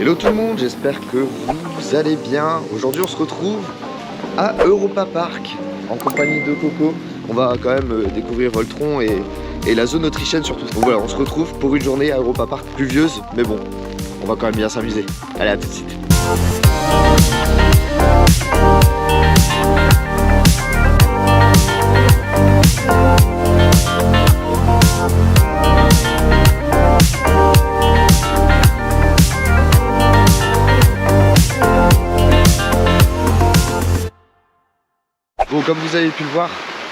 Hello tout le monde, j'espère que vous allez bien. Aujourd'hui on se retrouve à Europa Park en compagnie de Coco. On va quand même découvrir Voltron et la zone autrichienne surtout. Donc voilà, on se retrouve pour une journée à Europa Park pluvieuse, mais bon, on va quand même bien s'amuser. Allez, à tout de suite. Bon, comme vous avez pu le voir,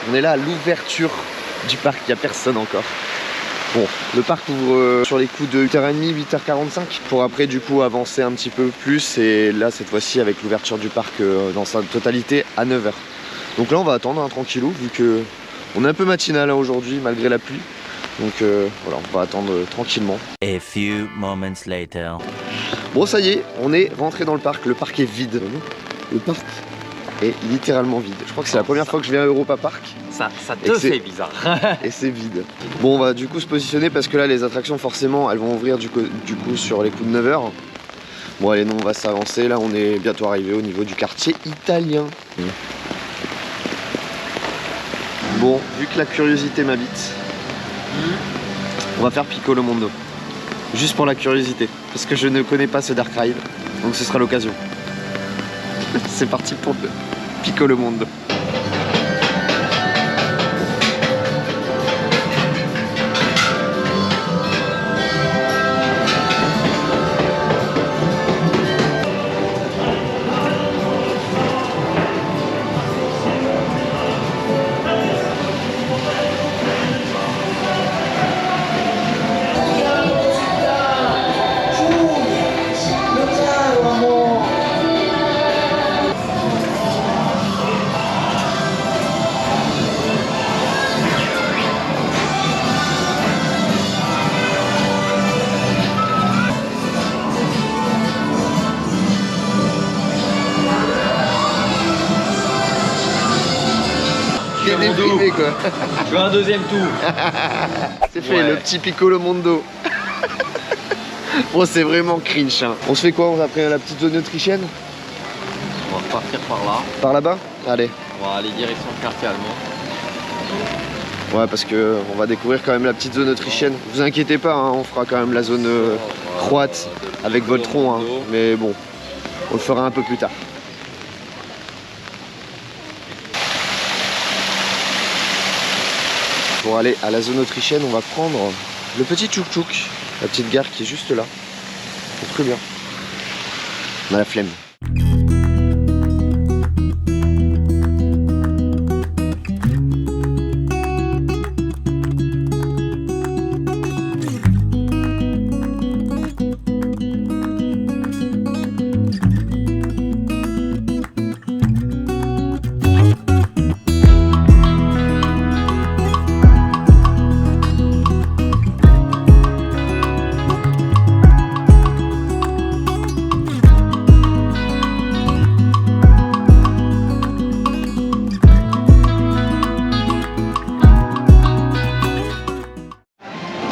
on est là à l'ouverture du parc, il n'y a personne encore. Bon, le parc ouvre sur les coups de 8h30, 8h45 pour après du coup avancer un petit peu plus et là cette fois-ci avec l'ouverture du parc dans sa totalité à 9h. Donc là on va attendre tranquillou vu que on est un peu matinal aujourd'hui malgré la pluie. Donc voilà, on va attendre tranquillement. A few moments later. Bon ça y est, on est rentré dans le parc est vide. Le parc est littéralement vide. Je crois que c'est la première fois que je viens à Europa Park. Ça te fait bizarre. Et c'est vide. Bon, on va du coup se positionner parce que là, les attractions, forcément, elles vont ouvrir du coup sur les coups de 9h. Bon, allez, non, on va s'avancer. Là, on est bientôt arrivé au niveau du quartier italien. Bon, vu que la curiosité m'habite, on va faire Piccolo Mondo. Juste pour la curiosité. Parce que je ne connais pas ce Dark Ride. Donc ce sera l'occasion. C'est parti pour le Piccolo Mondo. Déprimé, quoi. Je veux un deuxième tour. C'est fait, le petit Piccolo Mondo. Bon, c'est vraiment cringe, hein. On se fait quoi après la petite zone autrichienne? On va partir par là. Par là-bas? Allez. On va aller direction le quartier allemand. Ouais, parce que on va découvrir quand même la petite zone autrichienne. Vous inquiétez pas, hein, on fera quand même la zone croate avec Voltron, hein. Mais bon, on le fera un peu plus tard. Pour aller à la zone autrichienne, on va prendre le petit tchouk-tchouk, la petite gare qui est juste là. C'est très bien. On a la flemme.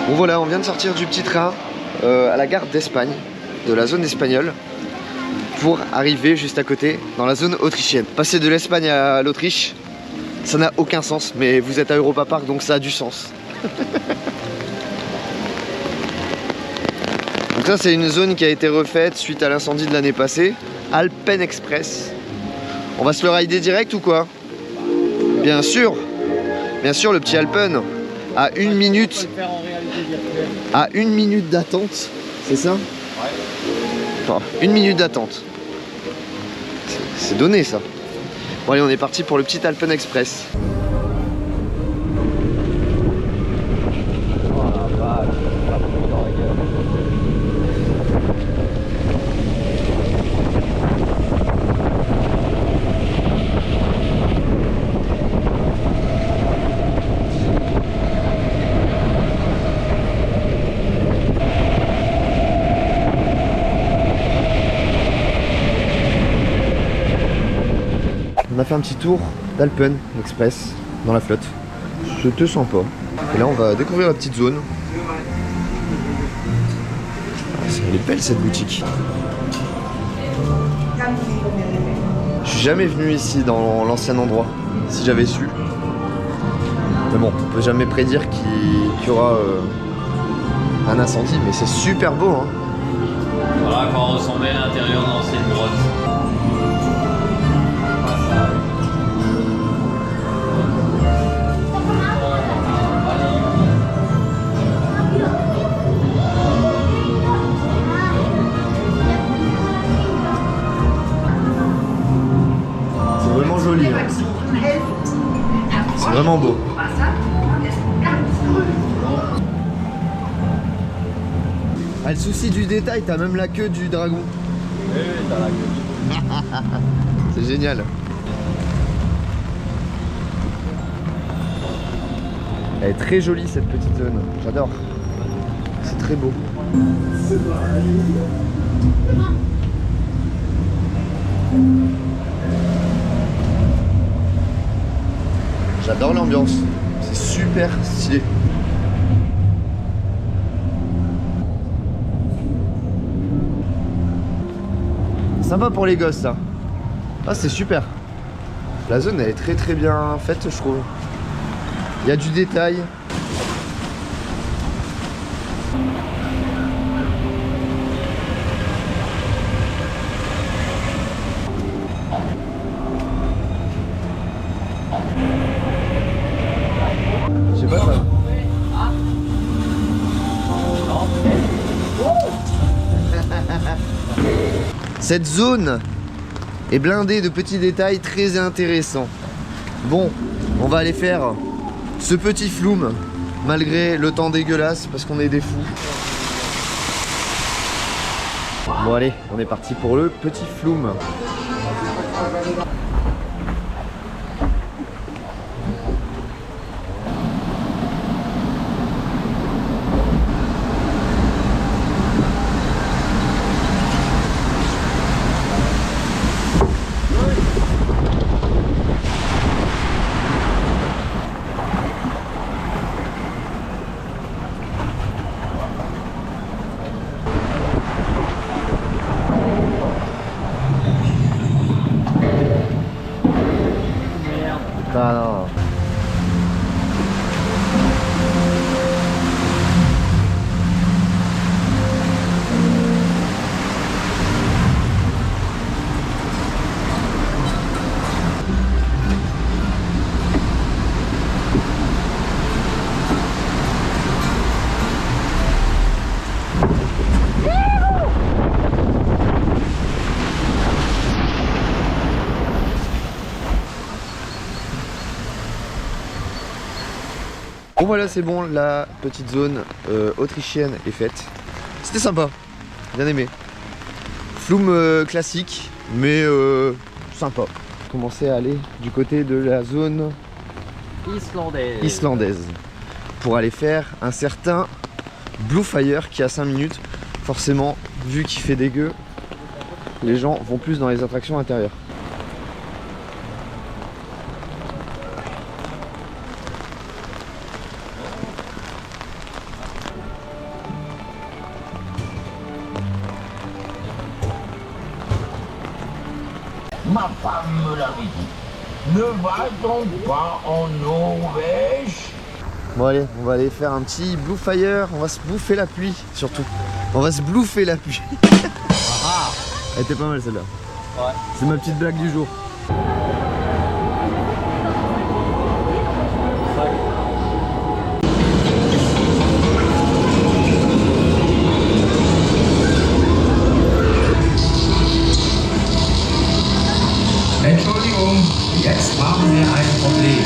Bon voilà, on vient de sortir du petit train à la gare d'Espagne, de la zone espagnole, pour arriver juste à côté dans la zone autrichienne. Passer de l'Espagne à l'Autriche, ça n'a aucun sens, mais vous êtes à Europa Park donc ça a du sens. Donc ça c'est une zone qui a été refaite suite à l'incendie de l'année passée, Alpen Express. On va se le rider direct ou quoi? Bien sûr, le petit Alpen à 1 minute. À 1 minute d'attente, c'est ça? Ouais. Enfin, 1 minute d'attente. C'est donné ça. Bon allez, on est parti pour le petit Alpen Express. On a fait un petit tour d'Alpen Express dans la flotte. C'était sympa. Et là on va découvrir la petite zone. C'est Elle est belle cette boutique. Je suis jamais venu ici dans l'ancien endroit, si j'avais su. Mais bon, on peut jamais prédire qu'il y aura un incendie, mais c'est super beau hein. Voilà à quoi ressemblait l'intérieur de l'ancienne grotte. C'est vraiment joli. Hein. C'est vraiment beau. Ah, le souci du détail, t'as même la queue du dragon. Oui, t'as la queue. C'est génial. Elle est très jolie cette petite zone. J'adore. C'est très beau. J'adore l'ambiance. C'est super stylé. Sympa pour les gosses ça. Ah c'est super. La zone elle est très bien faite je trouve. Il y a du détail. Je sais pas ça. Cette zone est blindée de petits détails très intéressants. Bon, on va aller faire ce petit floum malgré le temps dégueulasse parce qu'on est des fous. Bon allez, on est parti pour le petit floum. Ah non. Bon voilà c'est bon, la petite zone autrichienne est faite. C'était sympa, bien aimé. Floum classique, mais sympa. Commencer à aller du côté de la zone islandaise pour aller faire un certain Blue Fire qui a 5 minutes. Forcément, vu qu'il fait dégueu, les gens vont plus dans les attractions intérieures. Ma femme me l'avait dit. Ne va donc pas en Norvège? Bon allez, on va aller faire un petit Blue Fire, on va se bouffer la pluie surtout. On va se bouffer la pluie. Elle était pas mal celle-là. Ouais. C'est ma petite blague du jour. Entschuldigung, jetzt haben wir ein Problem.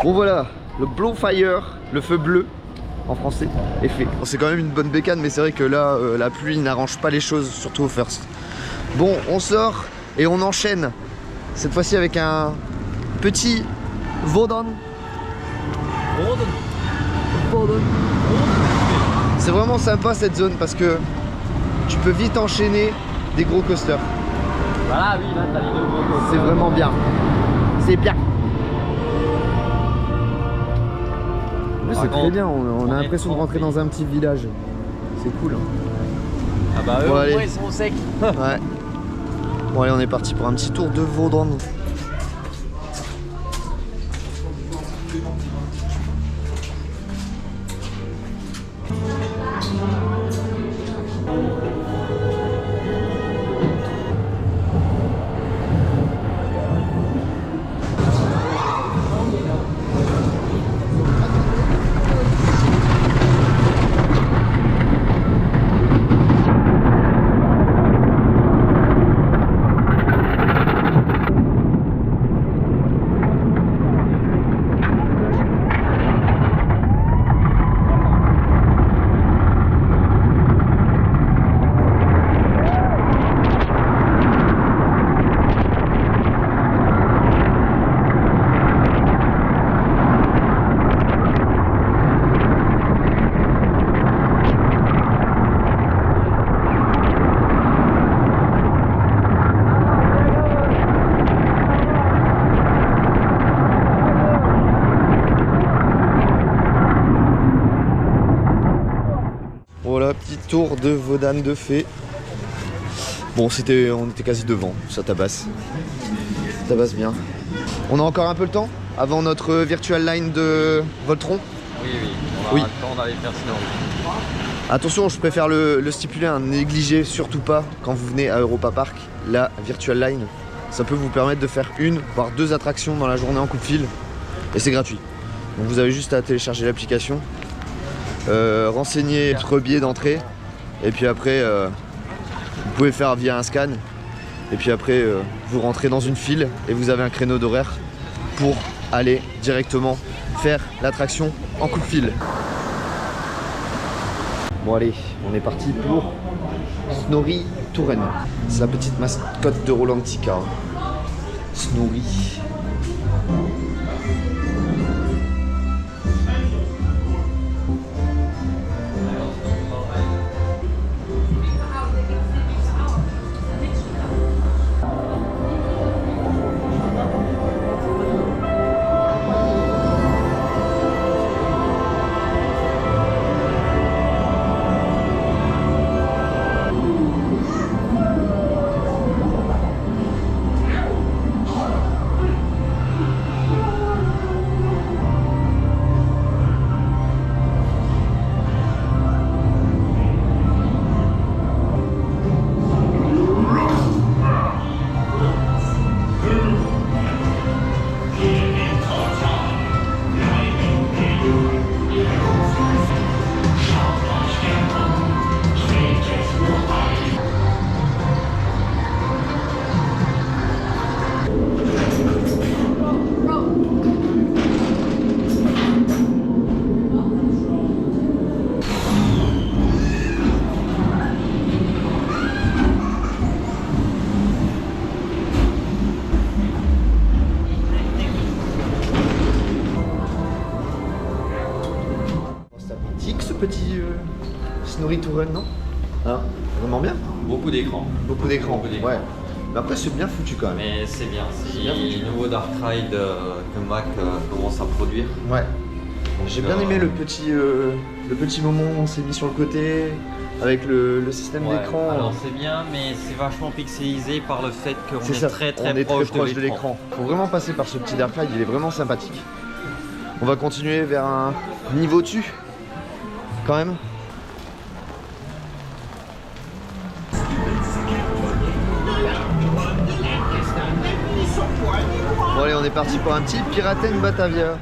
Bon voilà, le Blow Fire, le feu bleu en français, est fait. Bon, c'est quand même une bonne bécane, mais c'est vrai que là, la pluie n'arrange pas les choses, surtout au first. Bon, on sort et on enchaîne. Cette fois-ci avec un petit Vaudan. C'est vraiment sympa cette zone parce que tu peux vite enchaîner des gros coasters. Voilà, oui, là, t'as les deux gros coasters. C'est vraiment bien. C'est bien. C'est très bien, on a l'impression de rentrer dans un petit village. C'est cool. Hein. Ah bah eux, Bon, au allez. moins, ils sont secs. Ouais. Bon allez, on est parti pour un petit tour de Vaudan. Voilà, petit tour de Vaudan de Fée. Bon, on était quasi devant, ça tabasse. Ça tabasse bien. On a encore un peu le temps avant notre virtual line de Voltron. Oui, oui, on Oui. aura le temps d'aller faire sinon. Attention, je préfère le stipuler, hein, négligez surtout pas quand vous venez à Europa Park la virtual line. Ça peut vous permettre de faire une, voire deux attractions dans la journée en coup de fil. Et c'est gratuit. Donc vous avez juste à télécharger l'application. Renseigner votre billet d'entrée et puis après vous pouvez faire via un scan et puis après vous rentrez dans une file et vous avez un créneau d'horaire pour aller directement faire l'attraction en coup de fil. Bon allez, on est parti pour Snorri Touren. C'est la petite mascotte de Rolantica. Snorri. Petit Snorri Touren, non? Hein? Vraiment bien? Beaucoup d'écrans. Beaucoup d'écran. Beaucoup d'écran. Ouais. Mais après c'est bien foutu quand même. Mais c'est bien, c'est bien foutu. le nouveau Dark Ride que Mac commence à produire. Ouais. J'ai bien aimé le petit moment où on s'est mis sur le côté avec le système Ouais, d'écran. alors c'est bien, mais c'est vachement pixelisé par le fait qu'on C'est est, ça, très on est proche, très proche de l'écran. Faut vraiment passer par ce petit Dark Ride, il est vraiment sympathique. On va continuer vers un niveau dessus, quand même. Bon allez, on est parti pour un petit Piraten Batavia.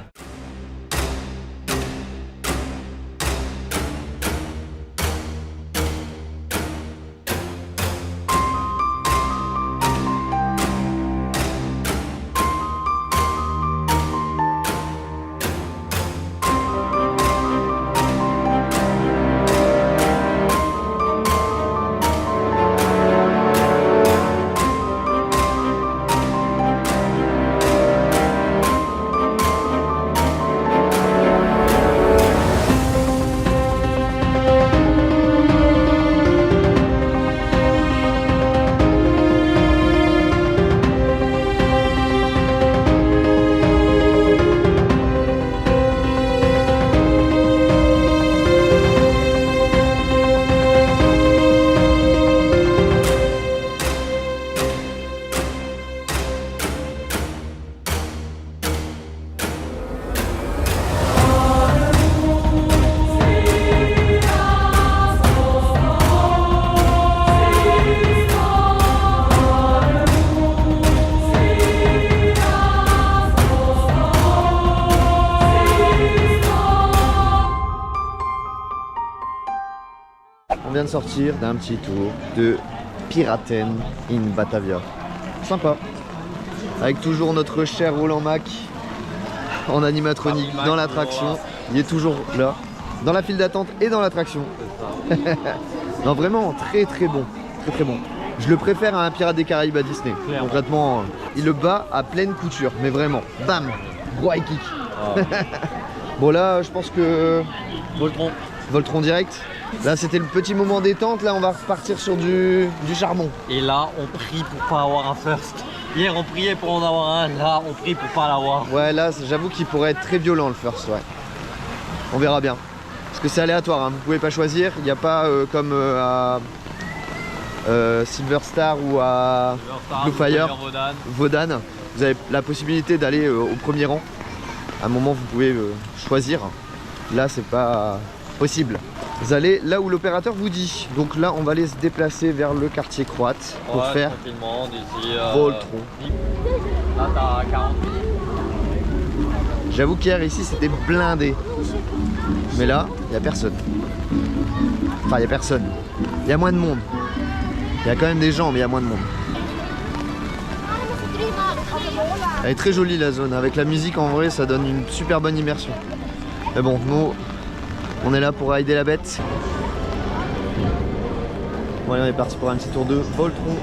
vient de sortir d'un petit tour de Piraten in Batavia. Sympa. Avec toujours notre cher Roland Mac en animatronique dans l'attraction. Il est toujours là, dans la file d'attente et dans l'attraction. Non, vraiment très très bon. Très très bon. Je le préfère à un Pirate des Caraïbes à Disney. Clairement. Concrètement, il le bat à pleine couture. Mais vraiment, bam, gros high kick. Bon là, je pense que Voltron. Voltron direct. Là, c'était le petit moment détente. Là, on va repartir sur du charbon. Et là, on prie pour pas avoir un first. Hier, on priait pour en avoir un. Là, on prie pour pas l'avoir. Ouais, là, j'avoue qu'il pourrait être très violent le first, ouais. On verra bien. Parce que c'est aléatoire, hein. Vous pouvez pas choisir. Il n'y a pas comme à Silver Star ou à Blue Fire, Vodan. Vous avez la possibilité d'aller au premier rang. À un moment, vous pouvez choisir. Là, c'est pas possible. Vous allez là où l'opérateur vous dit. Donc là, on va aller se déplacer vers le quartier croate pour faire Voltron. Là, t'as 40 minutes. J'avoue qu'hier ici c'était blindé. Mais là, il n'y a personne. Enfin, il n'y a personne. Il y a moins de monde. Il y a quand même des gens, mais il y a moins de monde. Elle est très jolie la zone. Avec la musique en vrai, ça donne une super bonne immersion. Mais bon, nous, on est là pour rider la bête. Bon, allez, on est parti pour un petit tour de Voltron.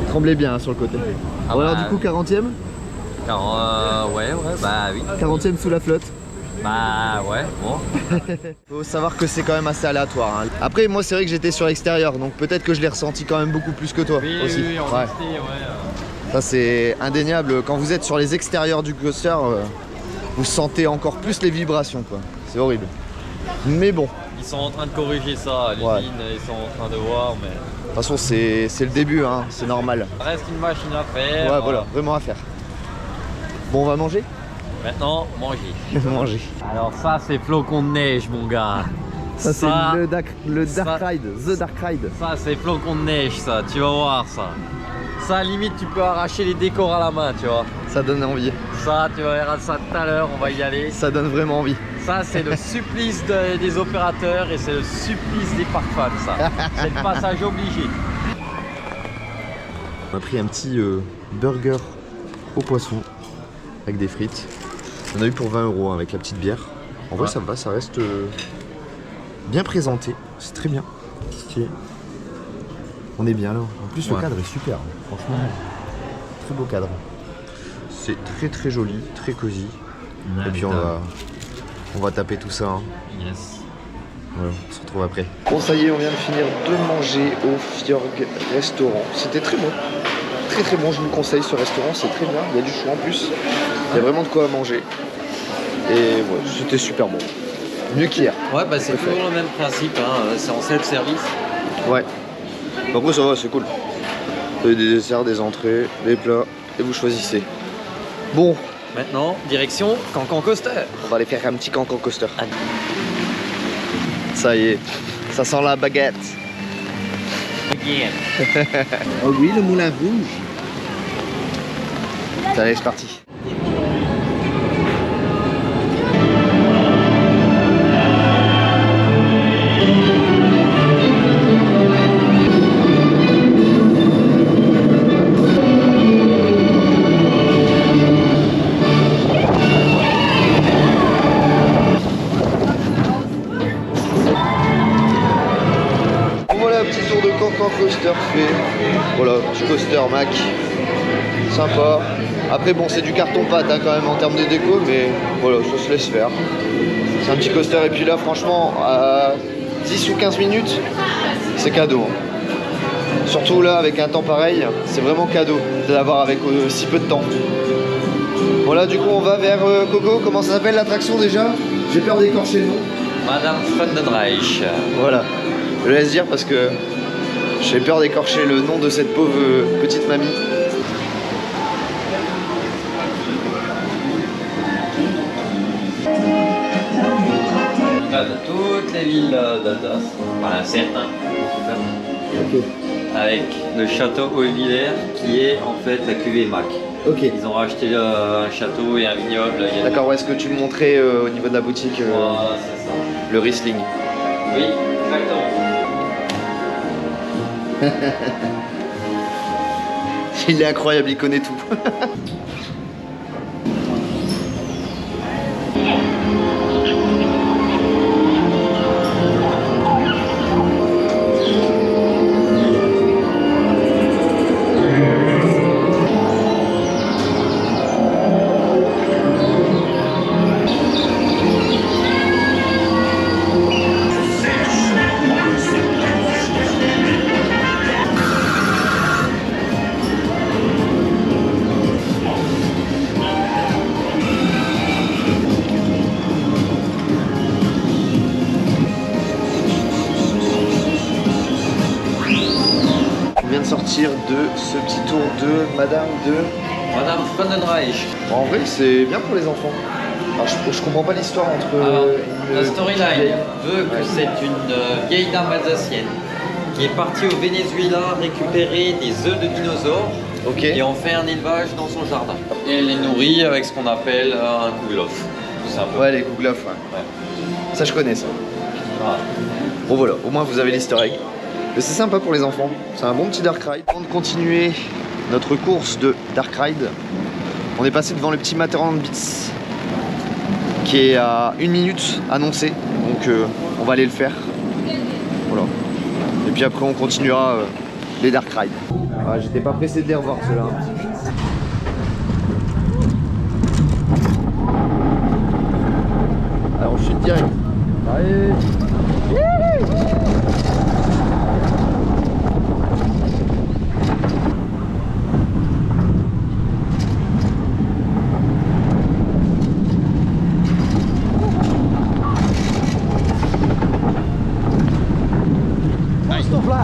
Tremblait bien hein, sur le côté. Ah Bon, bah, alors du coup 40e ouais, bah oui. 40e sous la flotte. Bah ouais, bon. Faut savoir que c'est quand même assez aléatoire. Hein. Après moi c'est vrai que j'étais sur l'extérieur, donc peut-être que je l'ai ressenti quand même beaucoup plus que toi Oui, aussi. oui, en Ouais. resté, ouais. Ça c'est indéniable. Quand vous êtes sur les extérieurs du coaster, vous sentez encore plus les vibrations quoi. C'est horrible. Mais bon, Ils sont en train de corriger ça, à l'usine, Ouais. ils sont en train de voir, mais... de toute façon c'est le début, hein. C'est normal. Ça reste une machine à faire. Ouais voilà, vraiment à faire. Bon on va manger. Maintenant, manger. Manger. Alors ça, c'est flocon de neige, mon gars. Ça c'est le Dark ça- Ride, The Dark Ride. Ça, c'est flocon de neige, ça. Tu vas voir, ça. Ça, limite, tu peux arracher les décors à la main, tu vois. Ça donne envie. Ça, tu verras ça tout à l'heure, on va y aller. Ça donne vraiment envie. Ça, c'est le supplice des opérateurs et c'est le supplice des parfums, ça. C'est le passage obligé. On a pris un petit burger au poisson avec des frites. On a eu pour 20 € avec la petite bière. En vrai, ça va, ça reste bien présenté. C'est très bien. Stylé. On est bien là. En plus, le cadre est super. Franchement, très beau cadre. C'est très très joli, très cosy. Et puis on va taper tout ça. Hein. Yes. Voilà, on se retrouve après. Bon, ça y est, on vient de finir de manger au Fjord Restaurant. C'était très bon. Très très bon, je vous le conseille ce restaurant, c'est très bien. Il y a du choix en plus. Il y a vraiment de quoi manger. Et ouais, c'était super bon. Mieux qu'hier. Ouais, bah c'est toujours le même principe, hein. C'est en self-service. Ouais. Après, ça va, c'est cool. Vous avez des desserts, des entrées, des plats, et vous choisissez. Bon, Maintenant, direction Cancan Coaster. on va aller faire un petit cancan coaster. Allez. Ça y est, ça sent la baguette. Oh oui, le moulin rouge. Allez, c'est parti. Petit tour de Cancan Coaster fait. Voilà, petit coaster Mac. Sympa. Après bon, c'est du carton pâte hein, quand même en termes de déco, mais voilà, ça se laisse faire. C'est un petit coaster et puis là franchement à 10 ou 15 minutes, c'est cadeau. Hein. Surtout là avec un temps pareil, c'est vraiment cadeau de l'avoir avec si peu de temps. Voilà, du coup on va vers Coco. Comment ça s'appelle l'attraction déjà? J'ai peur d'écorcher le nom. Madame Freudenreich. Voilà. Je laisse dire parce que j'ai peur d'écorcher le nom de cette pauvre petite mamie. De toutes les villes d'Alsace, enfin certains, Ok. avec le château Haut-Villers qui est en fait la cuvée Mac. Ok. Ils ont racheté un château et un vignoble. D'accord, ouais, est-ce que tu me montrais au niveau de la boutique Voilà, c'est ça. le Riesling? Oui, exactement. Il est incroyable, il connaît tout. Sortir de ce petit tour de Madame Freudenreich. Bon, en vrai, c'est bien pour les enfants. Alors, je comprends pas l'histoire entre. Alors, une la storyline vieille- veut que c'est une vieille dame alsacienne qui est partie au Venezuela récupérer des œufs de dinosaures Ok. et en fait un élevage dans son jardin. Et elle les nourrit avec ce qu'on appelle un kouglof, tout simplement. Ouais, les Kouglof, ouais. Ouais. Ça, je connais ça. Voilà. Bon, voilà, au moins vous avez l'easter egg. Mais c'est sympa pour les enfants. C'est un bon petit dark ride. Avant de continuer notre course de dark ride, on est passé devant le petit Matterhorn Beats qui est à 1 minute annoncé. Donc on va aller le faire. Voilà. Et puis après on continuera les dark rides. Ah, j'étais pas pressé de les revoir ceux-là. Alors je chute direct. Allez.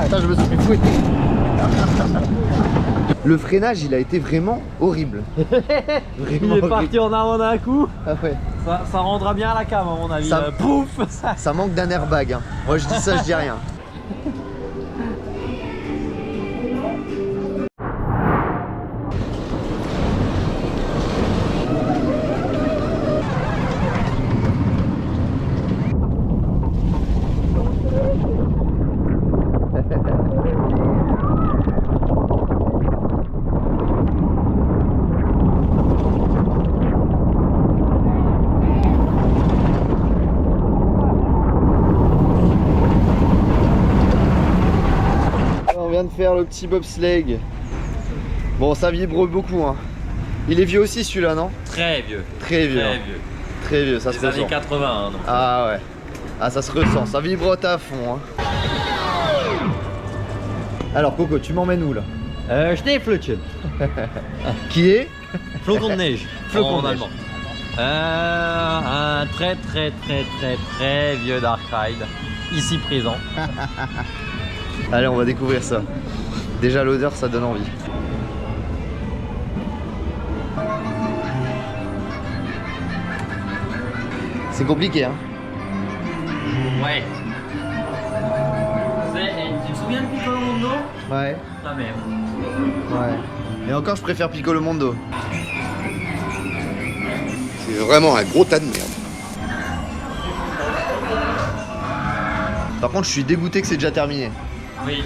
Putain, je me suis fait fouetter. Le freinage, il a été vraiment horrible. Vraiment Il est parti horrible. en avant d'un coup. Ah ouais. Ça rendra bien à la cam à mon avis. Ça- Pouf. Ça manque d'un airbag. Hein. Moi, je dis ça, je dis rien. On vient de faire le petit bobsleigh. Bon, ça vibre beaucoup. Hein. Il est vieux aussi celui-là, non? Très vieux. Très vieux. Très Hein. vieux. Très vieux, ça se Les années ressent. 80. Hein, donc. Ah ouais. Ah, ça se ressent, ça vibrote à fond. Hein. Alors Coco, tu m'emmènes où là? Schneeflöckchen. Qui est? Flocon de neige. Flocon en de neige. allemand. Un très vieux dark ride. Ici présent. Allez, on va découvrir ça. Déjà l'odeur, ça donne envie. C'est compliqué, hein? Ouais. bien le Piccolo Mondo? Ouais. La même. Ouais. Et encore, je préfère Piccolo Mondo. C'est vraiment un gros tas de merde. Par contre, je suis dégoûté que c'est déjà terminé. Oui.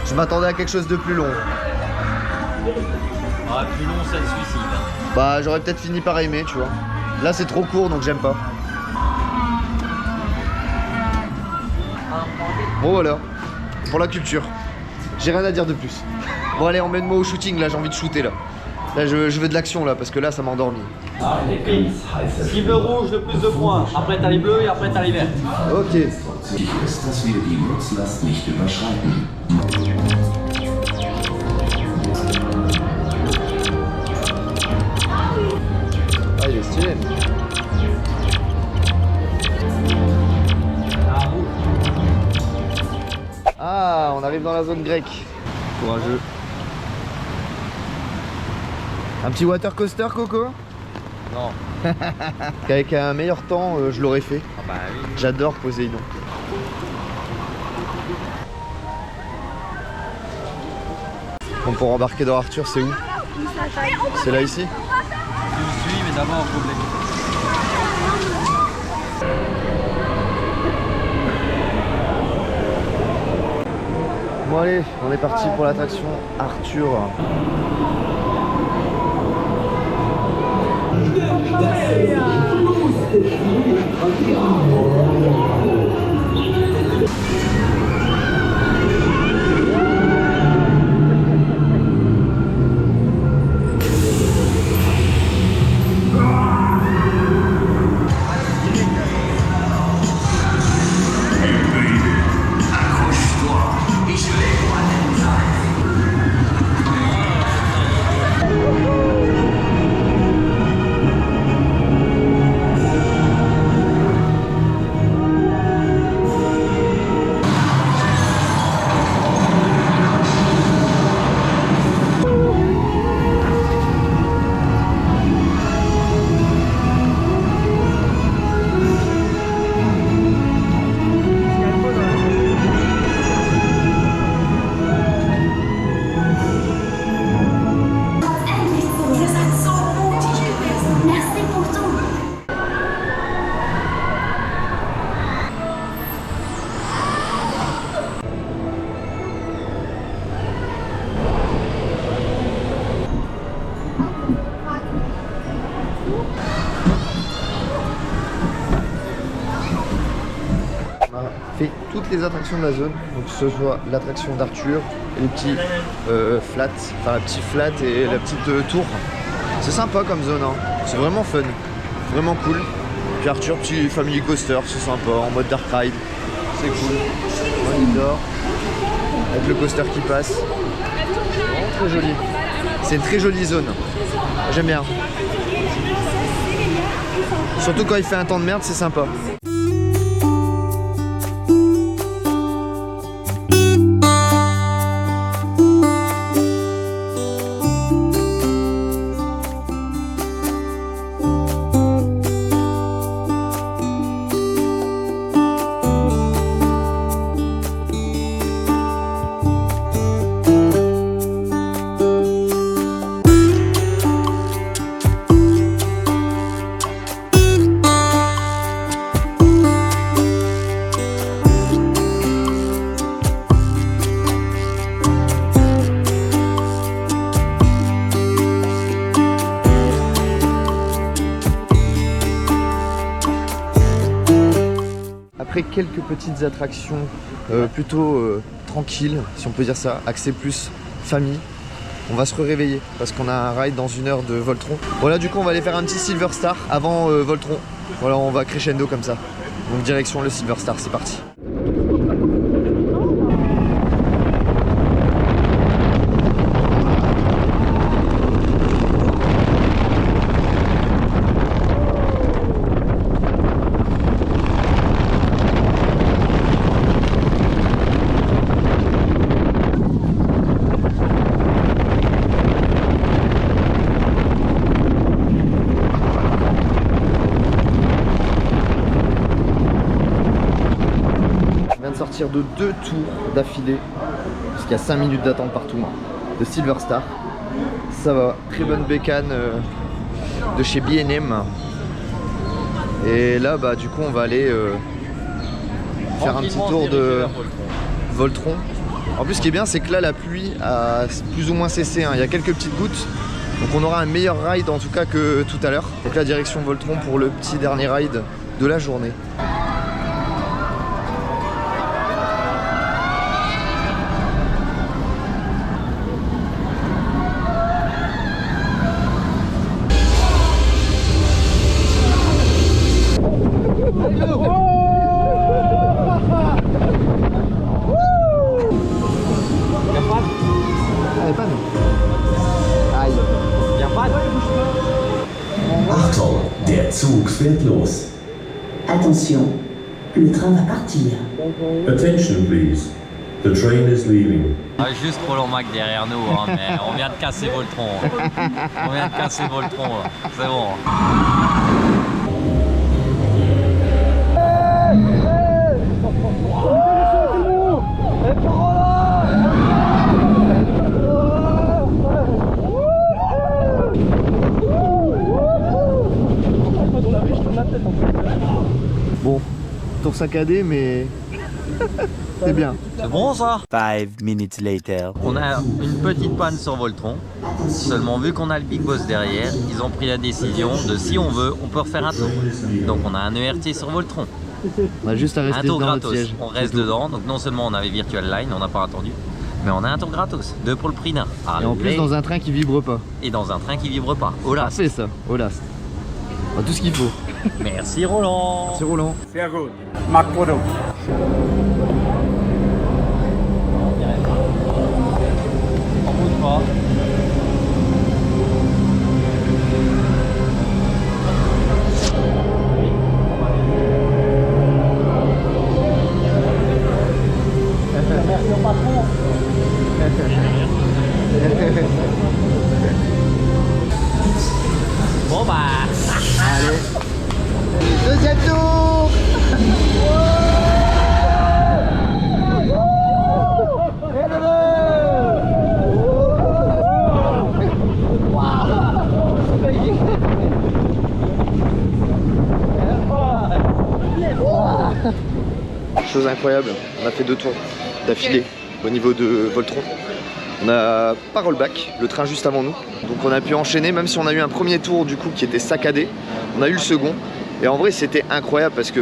Je m'attendais à quelque chose de plus long. Ah, plus long, c'est le suicide. Bah, j'aurais peut-être fini par aimer, tu vois. Là, c'est trop court, donc j'aime pas. Bon, voilà. Pour la culture. J'ai rien à dire de plus. Bon, allez, emmène-moi au shooting, là, j'ai envie de shooter, là. Là, je veux de l'action, là, parce que là, ça m'a endormi. Les filles, cible rouge, le plus de points. Après, t'as les bleus et après, t'as les verts. Ok. Wichtig ist, dass wir die Nutzlast nicht überschreiten. Ah, il est stylé. Ah, on arrive dans la zone grecque. Courageux. Un petit water coaster, Coco? Non. Avec un meilleur temps, je l'aurais fait. Ah bah oui. J'adore Poséidon. Bon, pour embarquer dans Arthur, c'est où? C'est là ici? Tu me suis, mais d'abord, faut que Bon allez, on est parti pour l'attraction Arthur. Fait toutes les attractions de la zone, donc que ce soit l'attraction d'Arthur, les petits flats, enfin la petite flat et la petite tour. C'est sympa comme zone, hein. C'est vraiment fun, vraiment cool. Puis Arthur, petit family coaster, c'est sympa, en mode dark ride, c'est cool. On y dort, avec le coaster qui passe. Vraiment très joli. C'est une très jolie zone, j'aime bien. Surtout quand il fait un temps de merde, c'est sympa. Après quelques petites attractions plutôt tranquilles, si on peut dire ça, axées plus famille, on va se réveiller parce qu'on a un ride dans 1 heure de Voltron. Voilà, du coup on va aller faire un petit Silver Star avant Voltron. Voilà, on va crescendo comme ça. Donc direction le Silver Star, c'est parti. partir de 2 tours d'affilée, parce qu'il y a 5 minutes d'attente partout, de Silver Star. Ça va, très bonne bécane de chez B&M. Et là, bah, du coup, on va aller faire un petit tour de Voltron. En plus, ce qui est bien, c'est que là, la pluie a plus ou moins cessé, hein. Il y a quelques petites gouttes. Donc on aura un meilleur ride en tout cas que tout à l'heure. Donc la direction Voltron pour le petit dernier ride de la journée. Achtung, der Zug fährt los. Attention, le train va partir. Attention please. The train is leaving. Ah, juste Roland Mac derrière nous, hein, mais on vient de casser Voltron. On vient de casser Voltron, c'est bon. Bon, tour saccadé, mais c'est bien. C'est bon ça? 5 minutes later. On a une petite panne sur Voltron. Seulement vu qu'on a le Big Boss derrière, ils ont pris la décision de si on veut, on peut refaire un tour. Donc on a un ERT sur Voltron. On a juste à Un rester tour dans le gratos. siège. On reste dedans. Donc non seulement on avait Virtual Line, on n'a pas attendu, mais on a un tour gratos. 2 pour le prix d'un. Et en plus dans un train qui vibre pas. Et dans un train qui vibre pas. Au last. Parfait ça, au last. On a tout ce qu'il faut. Merci Roland. C'est Roland. Sehr gut. Marc Bodo. On bouge pas. Merci au patron. Bon bah. Allez. Deuxième tour. Chose incroyable, on a fait 2 tours d'affilée au niveau de Voltron. On a pas rollback, le train juste avant nous. Donc on a pu enchaîner, même si on a eu un premier tour du coup qui était saccadé. On a eu le second. Et en vrai c'était incroyable parce que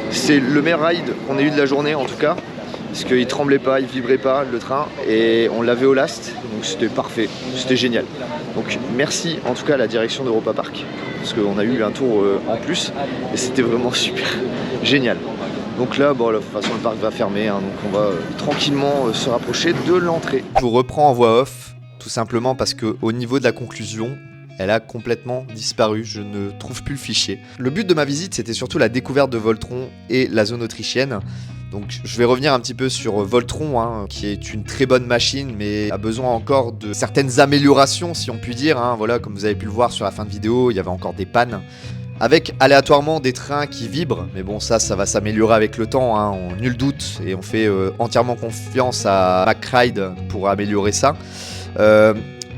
c'est le meilleur ride qu'on ait eu de la journée en tout cas. Parce qu'il tremblait pas, il vibrait pas le train. Et on l'avait au last, donc c'était parfait, c'était génial. Donc merci en tout cas à la direction d'Europa Park. Parce qu'on a eu un tour en plus. Et c'était vraiment super, génial. Donc là, bon, de toute façon, le parc va fermer, hein, donc on va tranquillement se rapprocher de l'entrée. Je vous reprends en voix off, tout simplement parce qu'au niveau de la conclusion, elle a complètement disparu, je ne trouve plus le fichier. Le but de ma visite, c'était surtout la découverte de Voltron et la zone autrichienne. Donc je vais revenir un petit peu sur Voltron, hein, qui est une très bonne machine, mais a besoin encore de certaines améliorations, si on peut dire. Hein. Voilà, comme vous avez pu le voir sur la fin de vidéo, il y avait encore des pannes. Avec aléatoirement des trains qui vibrent, mais bon ça va s'améliorer avec le temps, hein, nul doute, et on fait entièrement confiance à McRide pour améliorer ça.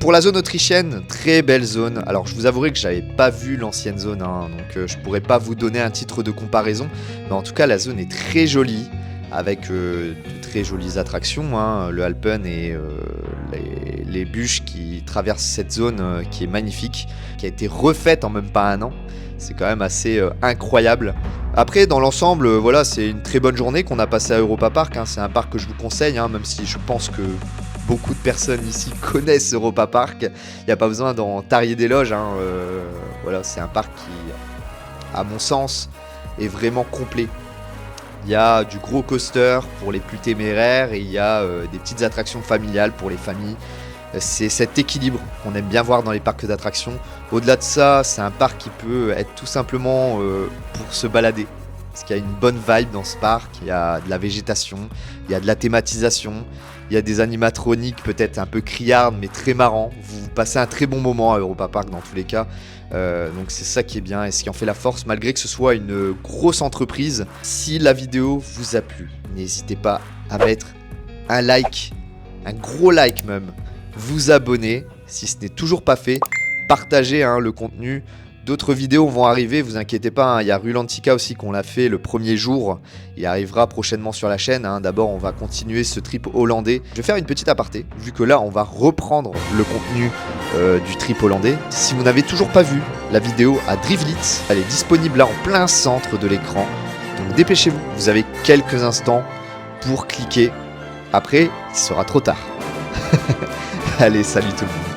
Pour la zone autrichienne, très belle zone. Alors je vous avouerai que j'avais pas vu l'ancienne zone, hein, donc je pourrais pas vous donner un titre de comparaison, mais en tout cas la zone est très jolie, avec de très jolies attractions, hein, le Alpen et les bûches qui traversent cette zone qui est magnifique, qui a été refaite en même pas un an. C'est quand même assez incroyable. Après, dans l'ensemble, voilà, c'est une très bonne journée qu'on a passée à Europa Park. Hein. C'est un parc que je vous conseille, hein, même si je pense que beaucoup de personnes ici connaissent Europa Park. Il n'y a pas besoin d'en tarier d'éloges. Hein. Voilà, c'est un parc qui, à mon sens, est vraiment complet. Il y a du gros coaster pour les plus téméraires et il y a des petites attractions familiales pour les familles. C'est cet équilibre qu'on aime bien voir dans les parcs d'attractions. Au-delà de ça, c'est un parc qui peut être tout simplement pour se balader. Parce qu'il y a une bonne vibe dans ce parc, il y a de la végétation, il y a de la thématisation, Il y a des animatroniques peut-être un peu criardes mais très marrants. Vous passez un très bon moment à Europa Park dans tous les cas. Donc c'est ça qui est bien et ce qui en fait la force malgré que ce soit une grosse entreprise. Si la vidéo vous a plu, n'hésitez pas à mettre un like, un gros like même, vous abonner si ce n'est toujours pas fait, partagez le contenu. D'autres vidéos vont arriver, vous inquiétez pas, il y a Rulantica aussi qu'on l'a fait le premier jour, il arrivera prochainement sur la chaîne. D'abord on va continuer ce trip hollandais. Je vais faire une petite aparté, vu que là on va reprendre le contenu du trip hollandais. Si vous n'avez toujours pas vu la vidéo à Drivlitz, elle est disponible là en plein centre de l'écran. Donc dépêchez-vous, vous avez quelques instants pour cliquer. Après, il sera trop tard. Allez, salut tout le monde.